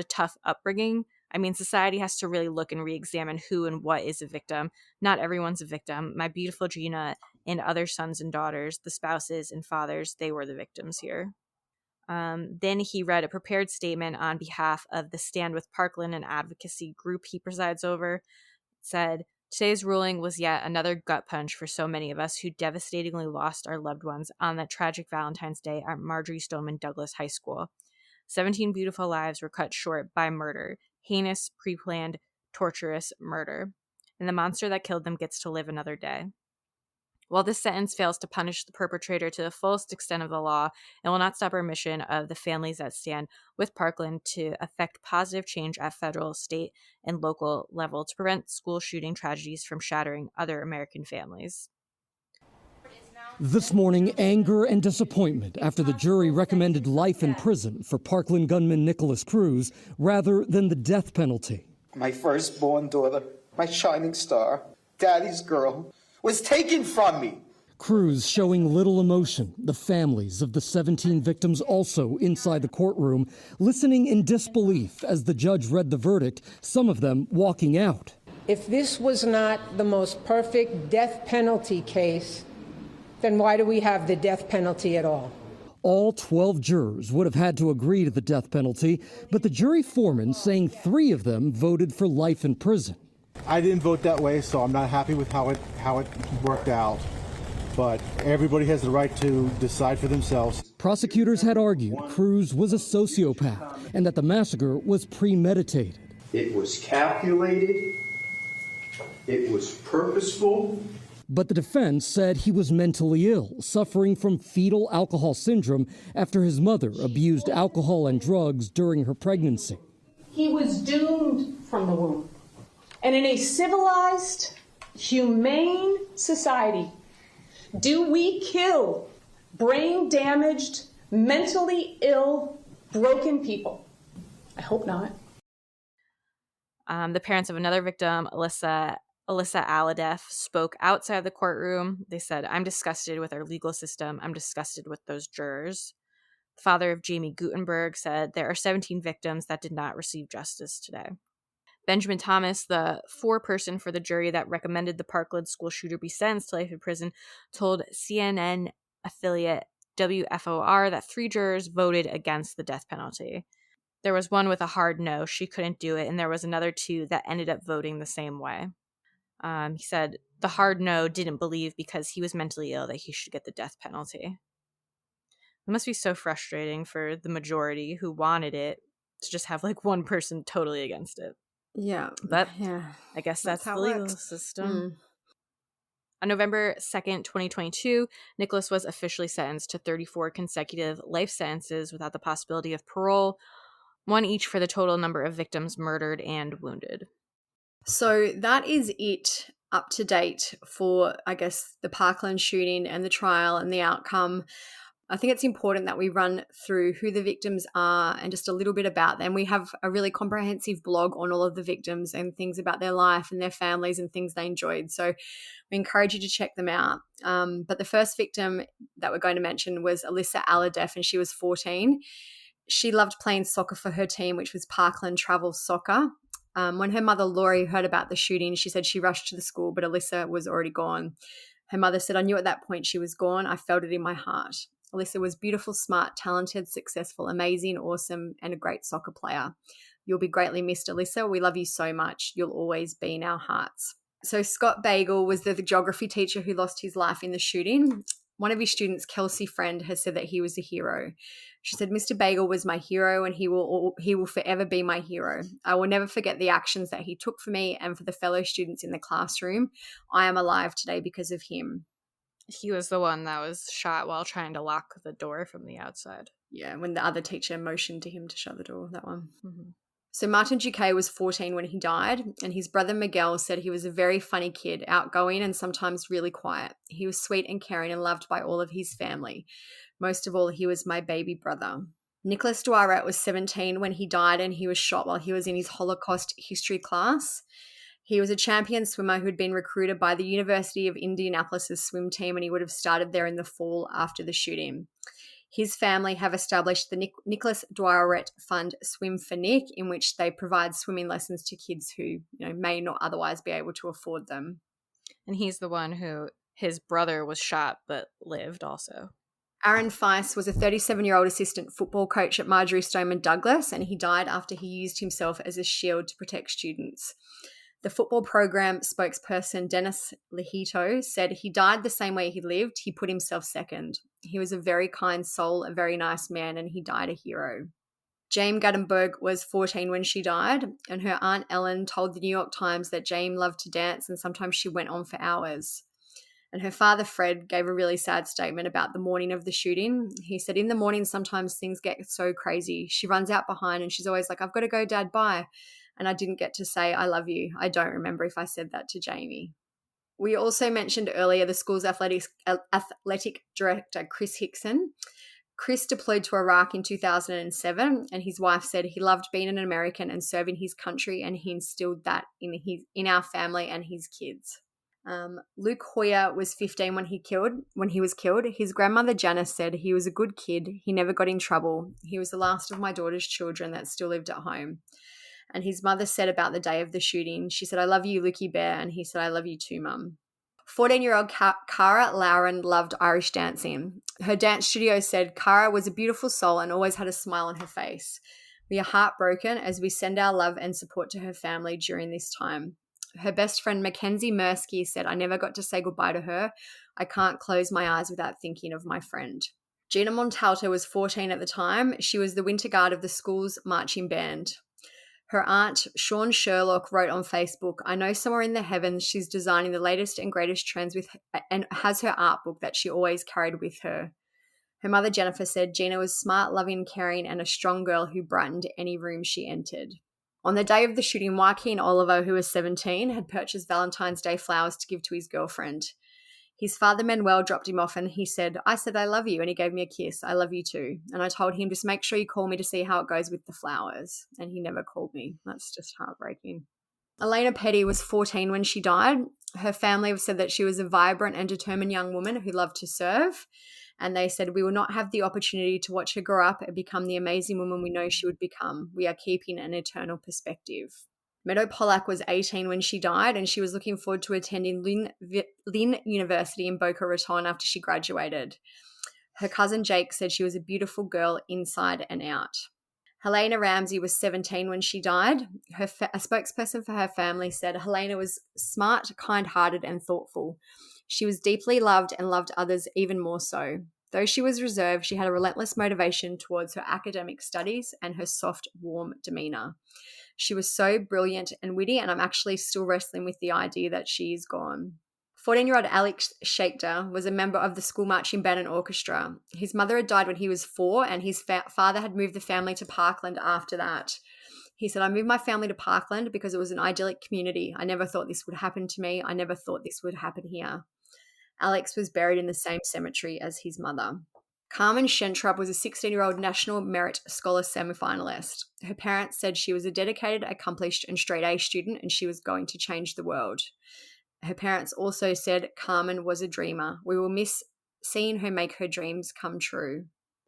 tough upbringing. I mean, society has to really look and re-examine who and what is a victim. Not everyone's a victim. My beautiful Gina and other sons and daughters, the spouses and fathers, they were the victims here. Then he read a prepared statement on behalf of the Stand with Parkland, an advocacy group he presides over. It said, today's ruling was yet another gut punch for so many of us who devastatingly lost our loved ones on that tragic Valentine's Day at Marjory Stoneman Douglas High School. 17 beautiful lives were cut short by murder, heinous, pre-planned, torturous murder. And the monster that killed them gets to live another day. While this sentence fails to punish the perpetrator to the fullest extent of the law, it will not stop our mission of the families that stand with Parkland to effect positive change at federal, state, and local level to prevent school shooting tragedies from shattering other American families. This morning, anger and disappointment after the jury recommended life in prison for Parkland gunman Nikolas Cruz rather than the death penalty. My firstborn daughter, my shining star, daddy's girl, was taken from me. Cruz showing little emotion. The families of the 17 victims also inside the courtroom, listening in disbelief as the judge read the verdict, some of them walking out. If this was not the most perfect death penalty case, then why do we have the death penalty at all? All 12 jurors would have had to agree to the death penalty, but the jury foreman saying 3 of them voted for life in prison. I didn't vote that way, so I'm not happy with how it worked out. But everybody has the right to decide for themselves. Prosecutors had argued Cruz was a sociopath and that the massacre was premeditated. It was calculated. It was purposeful. But the defense said he was mentally ill, suffering from fetal alcohol syndrome after his mother abused alcohol and drugs during her pregnancy. He was doomed from the womb. And in a civilized, humane society, do we kill brain-damaged, mentally ill, broken people? I hope not. The parents of another victim, Alyssa Alhadeff, spoke outside the courtroom. They said, I'm disgusted with our legal system. I'm disgusted with those jurors. The father of Jaime Guttenberg said, there are 17 victims that did not receive justice today. Benjamin Thomas, the foreperson for the jury that recommended the Parkland school shooter be sentenced to life in prison, told CNN affiliate WFOR that 3 jurors voted against the death penalty. There was one with a hard no, she couldn't do it, and there was another 2 that ended up voting the same way. He said the hard no didn't believe because he was mentally ill that he should get the death penalty. It must be so frustrating for the majority who wanted it to just have like one person totally against it. Yeah. But yeah. I guess that's the legal system. On November 2nd, 2022, Nikolas was officially sentenced to 34 consecutive life sentences without the possibility of parole, one each for the total number of victims murdered and wounded. So that is it up to date for, I guess, the Parkland shooting and the trial and the outcome. I think it's important that we run through who the victims are and just a little bit about them. We have a really comprehensive blog on all of the victims and things about their life and their families and things they enjoyed. So we encourage you to check them out. But the first victim that we're going to mention was Alyssa Alhadeff, and she was 14. She loved playing soccer for her team, which was Parkland Travel Soccer. When her mother, Laurie, heard about the shooting, she said she rushed to the school, but Alyssa was already gone. Her mother said, "I knew at that point she was gone. I felt it in my heart." Alyssa was beautiful, smart, talented, successful, amazing, awesome, and a great soccer player. You'll be greatly missed, Alyssa. We love you so much. You'll always be in our hearts. So Scott Beigel was the geography teacher who lost his life in the shooting. One of his students, Kelsey Friend, has said that he was a hero. She said, "Mr. Beigel was my hero, and he will forever be my hero. I will never forget the actions that he took for me and for the fellow students in the classroom. I am alive today because of him." He was the one that was shot while trying to lock the door from the outside. Yeah, when the other teacher motioned to him to shut the door, that one. Mm-hmm. So Martin Duque was 14 when he died, and his brother Miguel said he was a very funny kid, outgoing and sometimes really quiet. He was sweet and caring and loved by all of his family. Most of all, he was my baby brother. Nikolas Dworet was 17 when he died, and he was shot while he was in his Holocaust history class. He was a champion swimmer who had been recruited by the University of Indianapolis' swim team, and he would have started there in the fall after the shooting. His family have established the Nikolas Dworet Fund Swim for Nick, in which they provide swimming lessons to kids who may not otherwise be able to afford them. And he's the one who his brother was shot but lived also. Aaron Feis was a 37-year-old assistant football coach at Marjory Stoneman Douglas, and he died after he used himself as a shield to protect students. The football program spokesperson, Dennis Lehito, said he died the same way he lived. He put himself second. He was a very kind soul, a very nice man, and he died a hero. Jaime Guttenberg was 14 when she died, and her aunt Ellen told the New York Times that Jaime loved to dance and sometimes she went on for hours. And her father, Fred, gave a really sad statement about the morning of the shooting. He said, "In the morning, sometimes things get so crazy. She runs out behind and she's always like, 'I've got to go, Dad, bye.' And I didn't get to say, 'I love you.' I don't remember if I said that to Jamie." We also mentioned earlier the school's athletic director, Chris Hixon. Chris deployed to Iraq in 2007, and his wife said he loved being an American and serving his country, and he instilled that in our family and his kids. Luke Hoyer was 15 when he was killed. His grandmother Janice said he was a good kid. He never got in trouble. He was the last of my daughter's children that still lived at home. And his mother said about the day of the shooting, she said, "I love you, Lukey Bear," and he said, "I love you too, Mum." 14-year-old Cara Loughran loved Irish dancing. Her dance studio said Cara was a beautiful soul and always had a smile on her face. We are heartbroken as we send our love and support to her family during this time. Her best friend Mackenzie Mursky said, "I never got to say goodbye to her. I can't close my eyes without thinking of my friend." Gina Montalto was 14 at the time. She was the winter guard of the school's marching band. Her aunt, Sean Sherlock, wrote on Facebook, "I know somewhere in the heavens she's designing the latest and greatest trends and has her art book that she always carried with her." Her mother, Jennifer, said Gina was smart, loving, caring, and a strong girl who brightened any room she entered. On the day of the shooting, Joaquin Oliver, who was 17, had purchased Valentine's Day flowers to give to his girlfriend. His father, Manuel, dropped him off and he said, "I said I love you," and he gave me a kiss. "I love you too." And I told him, "Just make sure you call me to see how it goes with the flowers." And he never called me. That's just heartbreaking. Alaina Petty was 14 when she died. Her family have said that she was a vibrant and determined young woman who loved to serve. And they said, "We will not have the opportunity to watch her grow up and become the amazing woman we know she would become. We are keeping an eternal perspective." Meadow Pollack was 18 when she died, and she was looking forward to attending Lynn University in Boca Raton after she graduated. Her cousin Jake said she was a beautiful girl inside and out. Helena Ramsay was 17 when she died. A spokesperson for her family said Helena was smart, kind-hearted, and thoughtful. She was deeply loved and loved others even more so. Though she was reserved, she had a relentless motivation towards her academic studies and her soft, warm demeanor. She was so brilliant and witty, and I'm actually still wrestling with the idea that she is gone. 14-year-old Alex Schachter was a member of the school marching band and orchestra. His mother had died when he was 4, and his father had moved the family to Parkland after that. He said, I moved my family to Parkland because it was an idyllic community. I never thought this would happen to me. I never thought this would happen here. Alex was buried in the same cemetery as his mother. Carmen Schentrup was a 16-year-old National Merit Scholar semifinalist. Her parents said she was a dedicated, accomplished, and straight-A student, and she was going to change the world. Her parents also said Carmen was a dreamer. We will miss seeing her make her dreams come true.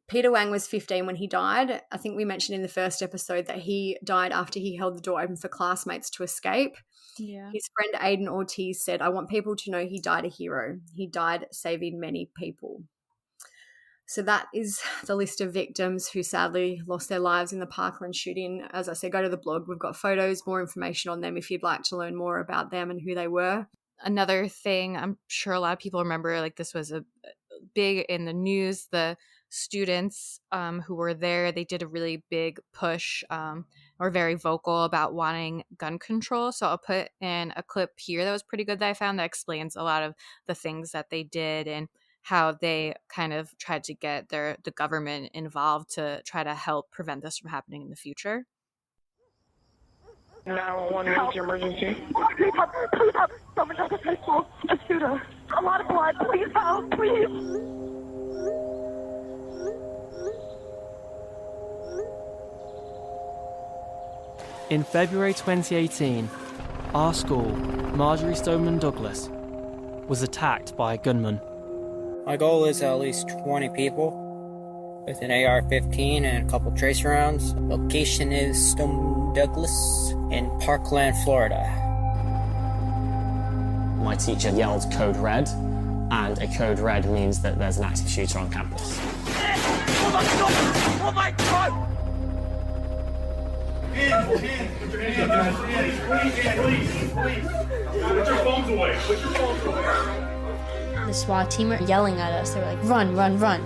Peter Wang was 15 when he died. I think we mentioned in the first episode that he died after he held the door open for classmates to escape. Yeah. His friend Aidan Ortiz said, I want people to know he died a hero. He died saving many people. So that is the list of victims who sadly lost their lives in the Parkland shooting. As I said, go to the blog. We've got photos, more information on them if you'd like to learn more about them and who they were. Another thing I'm sure a lot of people remember, like this was a big in the news, the students who were there, they did a really big push, were very vocal about wanting gun control. So I'll put in a clip here that was pretty good that I found that explains a lot of the things that they did and how they kind of tried to get the government involved to try to help prevent this from happening in the future. 911, what's your emergency? Please help, please help. Someone at the high school, a shooter. A lot of blood, please help, please. In February 2018, our school, Marjory Stoneman Douglas, was attacked by a gunman. My goal is at least 20 people with an AR-15 and a couple tracer rounds. Location is Stoneman Douglas in Parkland, Florida. My teacher yelled code red, and a code red means that there's an active shooter on campus. Oh my God! Hands, put your hands up, please. Put your phones away, The SWAT team were yelling at us. They were like, run, run, run.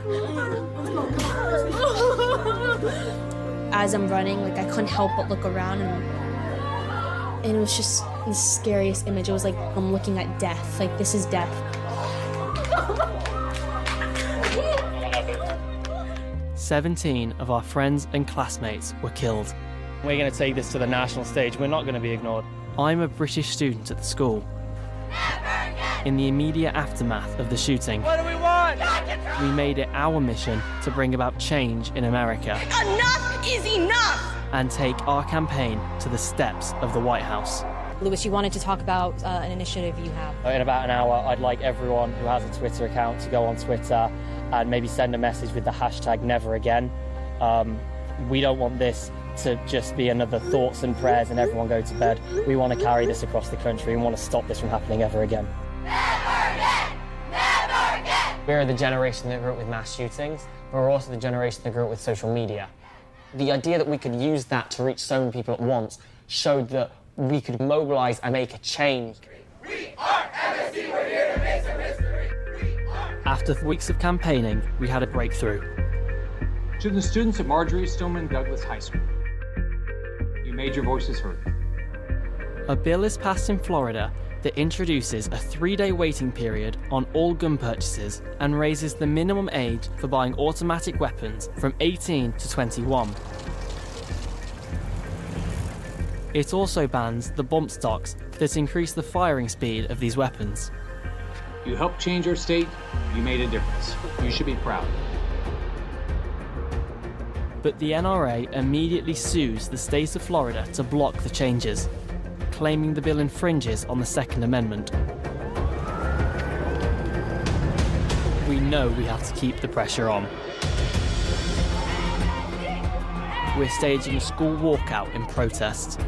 As I'm running, like I couldn't help but look around, and it was just the scariest image. It was like I'm looking at death. Like, this is death. 17 of our friends and classmates were killed. We're going to take this to the national stage. We're not going to be ignored. I'm a British student at the school. In the immediate aftermath of the shooting, What do we want? we made it our mission to bring about change in America Enough is enough! and take our campaign to the steps of the White House. Lewis, you wanted to talk about an initiative you have. In about an hour, I'd like everyone who has a Twitter account to go on Twitter and maybe send a message with the hashtag #NeverAgain. We don't want this to just be another thoughts and prayers and everyone go to bed. We want to carry this across the country and want to stop this from happening ever again. We're the generation that grew up with mass shootings, but we're also the generation that grew up with social media. The idea that we could use that to reach so many people at once showed that we could mobilize and make a change. We are MSC, we're here to make some history. After weeks of campaigning, we had a breakthrough. To the students at Marjory Stoneman Douglas High School, you made your voices heard. A bill is passed in Florida that introduces a 3-day waiting period on all gun purchases and raises the minimum age for buying automatic weapons from 18 to 21. It also bans the bump stocks that increase the firing speed of these weapons. You helped change our state, you made a difference. You should be proud. But the NRA immediately sues the state of Florida to block the changes, claiming the bill infringes on the Second Amendment. We know we have to keep the pressure on. We're staging a school walkout in protest.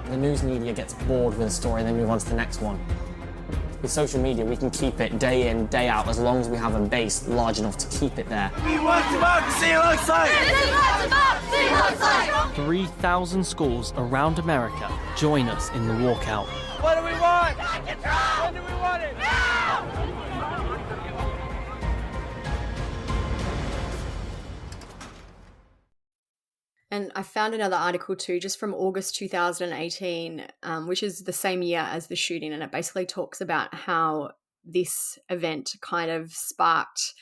The news media gets bored with a story and then move on to the next one. With social media, we can keep it day in, day out, as long as we have a base large enough to keep it there. We want democracy alongside! This is what democracy looks like! 3,000 schools around America join us in the walkout. What do we want? When do we want it? Now! And I found another article too, just from August 2018, which is the same year as the shooting. And it basically talks about how this event kind of sparked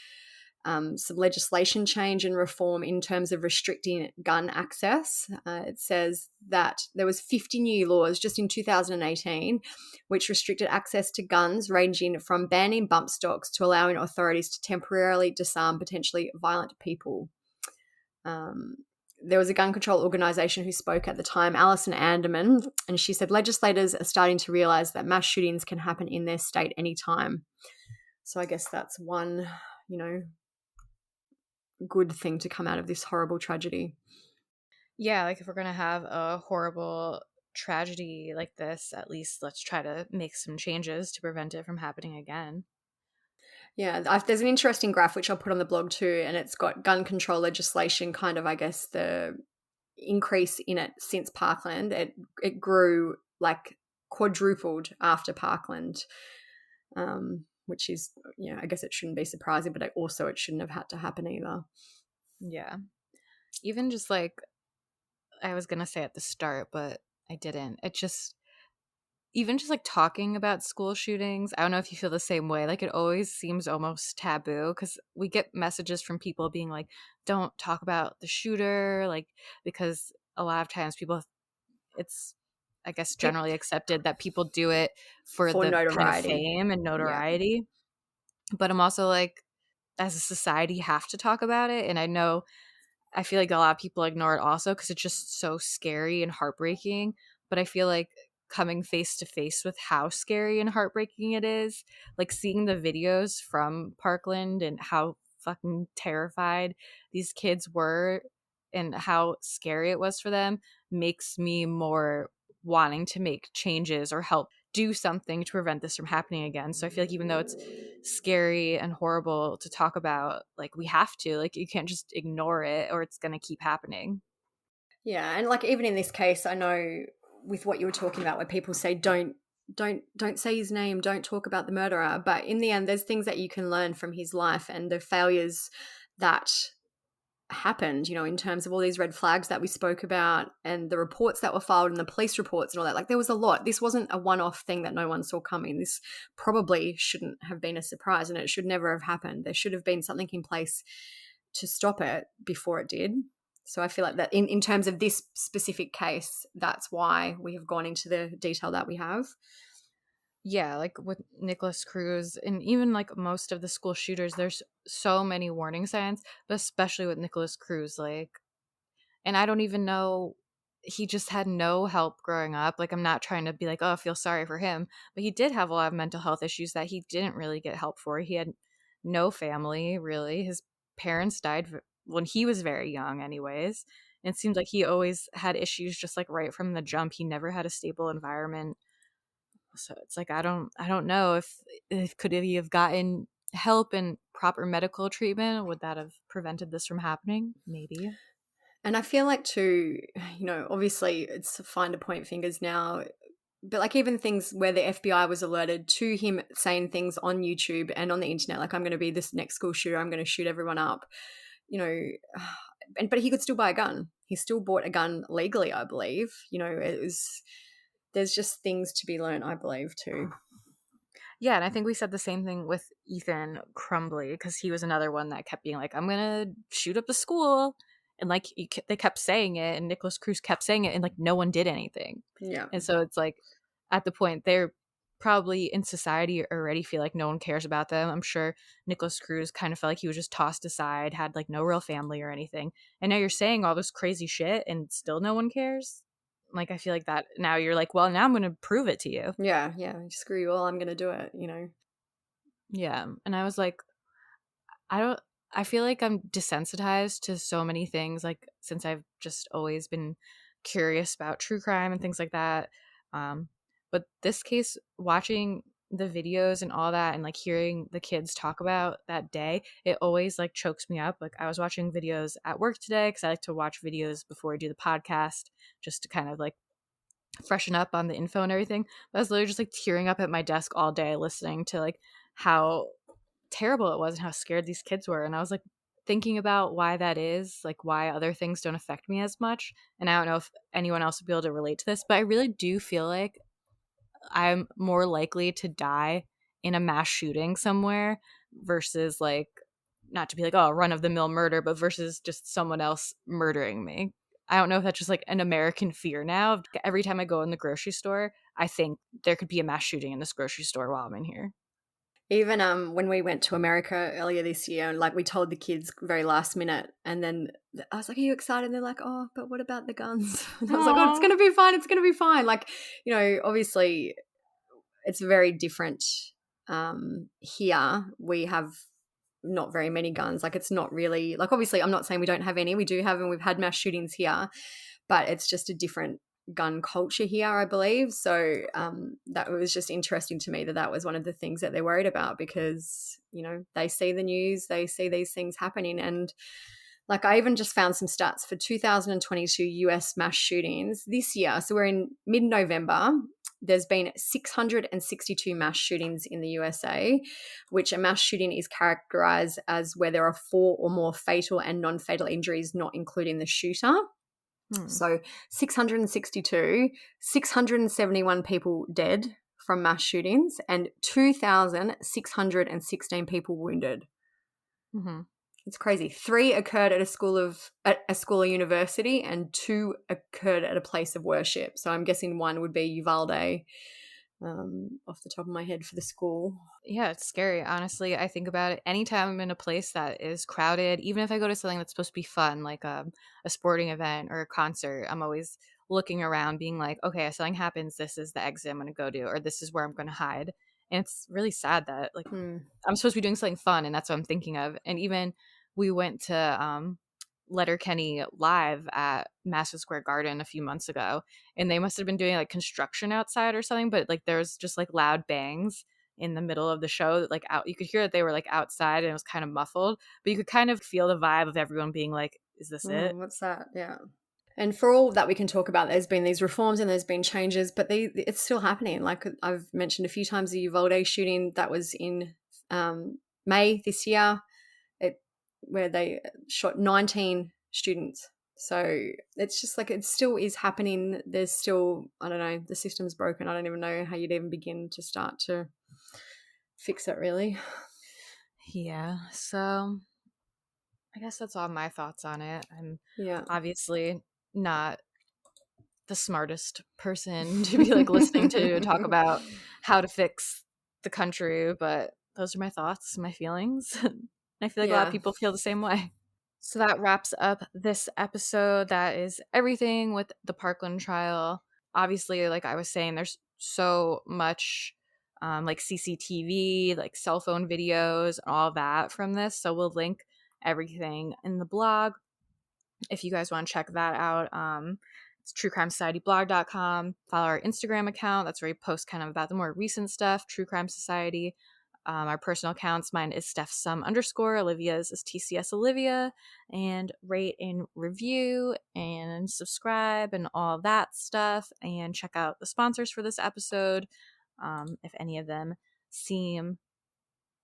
some legislation change and reform in terms of restricting gun access. It says that there was 50 new laws just in 2018 which restricted access to guns, ranging from banning bump stocks to allowing authorities to temporarily disarm potentially violent people. There was a gun control organisation who spoke at the time, Alison Anderman, and she said legislators are starting to realise that mass shootings can happen in their state anytime. So I guess that's one, good thing to come out of this horrible tragedy. Yeah, like if we're going to have a horrible tragedy like this, at least let's try to make some changes to prevent it from happening again. Yeah, there's an interesting graph which I'll put on the blog too, and it's got gun control legislation, kind of, I guess, the increase in it since Parkland. It grew, like, quadrupled after Parkland, which is, I guess it shouldn't be surprising, but also it shouldn't have had to happen either. Yeah. Even just like, I was going to say at the start, but I didn't. Even just like talking about school shootings, I don't know if you feel the same way. Like, it always seems almost taboo because we get messages from people being like, don't talk about the shooter, like, because a lot of times it's, I guess, generally accepted that people do it for the notoriety. kind of fame and notoriety. Yeah. But I'm also like, as a society, have to talk about it. And I feel like a lot of people ignore it also because it's just so scary and heartbreaking. But I feel like coming face to face with how scary and heartbreaking it is, like seeing the videos from Parkland and how fucking terrified these kids were and how scary it was for them, makes me more wanting to make changes or help do something to prevent this from happening again. So I feel like even though it's scary and horrible to talk about, like, we have to, like, you can't just ignore it or it's going to keep happening. Yeah, and like even in this case, I know with what you were talking about where people say don't say his name, don't talk about the murderer, but in the end there's things that you can learn from his life and the failures that happened, in terms of all these red flags that we spoke about and the reports that were filed and the police reports and all that. Like, there was a lot. This wasn't a one-off thing that no one saw coming. This probably shouldn't have been a surprise, and it should never have happened. There should have been something in place to stop it before it did. So I feel like that in terms of this specific case, that's why we have gone into the detail that we have. Yeah, like with Nikolas Cruz and even like most of the school shooters, there's so many warning signs, but especially with Nikolas Cruz, like, and I don't even know, he just had no help growing up. Like, I'm not trying to be like, oh, I feel sorry for him, but he did have a lot of mental health issues that he didn't really get help for. He had no family, really. His parents died when he was very young anyways. And it seems like he always had issues just like right from the jump. He never had a stable environment. So it's like, I don't know if could he have gotten help and proper medical treatment, would that have prevented this from happening? Maybe. And I feel like too, obviously it's fine to point fingers now, but like even things where the FBI was alerted to him saying things on YouTube and on the internet, like, I'm going to be this next school shooter, I'm going to shoot everyone up, but he could still buy a gun. He still bought a gun legally, I believe. There's just things to be learned, I believe, too. Yeah, and I think we said the same thing with Ethan Crumbly, because he was another one that kept being like, I'm going to shoot up the school. And like they kept saying it, and Nikolas Cruz kept saying it, and like no one did anything. Yeah. And so it's like at the point they're probably in society already feel like no one cares about them. I'm sure Nikolas Cruz kind of felt like he was just tossed aside, had like no real family or anything. And now you're saying all this crazy shit and still no one cares. Like, I feel like that now you're like, well, now I'm going to prove it to you. Yeah. Screw you all. I'm going to do it, Yeah. And I was like, I feel like I'm desensitized to so many things, like, since I've just always been curious about true crime and things like that. But this case, watching the videos and all that and like hearing the kids talk about that day, it always like chokes me up. Like, I was watching videos at work today because I like to watch videos before I do the podcast just to kind of like freshen up on the info and everything. But I was literally just like tearing up at my desk all day listening to like how terrible it was and how scared these kids were. And I was like, thinking about why that is, like why other things don't affect me as much. And I don't know if anyone else would be able to relate to this, but I really do feel like I'm more likely to die in a mass shooting somewhere versus like, not to be like, oh, run-of-the-mill murder, but versus just someone else murdering me. I don't know if that's just like an American fear now. Every time I go in the grocery store, I think there could be a mass shooting in this grocery store while I'm in here. Even when we went to America earlier this year, and like we told the kids very last minute, and then I was like, "Are you excited?" And they're like, "Oh, but what about the guns?" And I was like, "Oh, it's gonna be fine. It's gonna be fine." Like, you know, obviously, it's very different. Here we have not very many guns. Like, it's not really like, obviously, I'm not saying we don't have any. We do have, and we've had mass shootings here, but it's just a different gun culture here, I believe. So that was just interesting to me that was one of the things that they're worried about, because, you know, they see the news, they see these things happening. And like, I even just found some stats for 2022 US mass shootings this year. So we're in mid-November. There's been 662 mass shootings in the USA, which a mass shooting is characterized as where there are 4 or more fatal and non-fatal injuries, not including the shooter. So 662, 671 people dead from mass shootings, and 2,616 people wounded. Mm-hmm. It's crazy. 3 occurred at a school or university, and 2 occurred at a place of worship. So I'm guessing 1 would be Uvalde, off the top of my head, for the school. Yeah, it's scary. Honestly, I think about it anytime I'm in a place that is crowded, even if I go to something that's supposed to be fun, like a sporting event or a concert, I'm always looking around being like, okay, if something happens, this is the exit I'm going to go to, or this is where I'm going to hide. And it's really sad that like I'm supposed to be doing something fun, and that's what I'm thinking of. And even we went to Letterkenny live at Madison Square Garden a few months ago, and they must have been doing like construction outside or something, but like there was just like loud bangs in the middle of the show, like out, you could hear that they were like outside, and it was kind of muffled, but you could kind of feel the vibe of everyone being like, is this it? What's that? Yeah. And for all that we can talk about, there's been these reforms and there's been changes, but it's still happening. Like I've mentioned a few times, the Uvalde shooting that was in May this year, where they shot 19 students. So it's just like, it still is happening. There's still, I don't know, the system's broken. I don't even know how you'd even begin to start to fix it, really. Yeah. So I guess that's all my thoughts on it. I'm obviously not the smartest person to be like listening to talk about how to fix the country, but those are my thoughts, my feelings. I feel like a lot of people feel the same way. So that wraps up this episode. That is everything with the Parkland trial. Obviously, like I was saying, there's so much like CCTV, like cell phone videos, all that from this. So we'll link everything in the blog if you guys want to check that out. It's truecrimesocietyblog.com. Follow our Instagram account. That's where we post kind of about the more recent stuff, True Crime Society. Our personal accounts, mine is StephSum_, Olivia's is TCS Olivia, and rate and review and subscribe and all that stuff, and check out the sponsors for this episode if any of them seem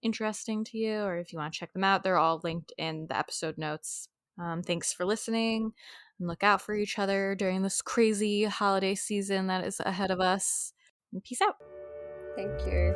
interesting to you, or if you want to check them out. They're all linked in the episode notes. Thanks for listening, and look out for each other during this crazy holiday season that is ahead of us, and peace out. Thank you.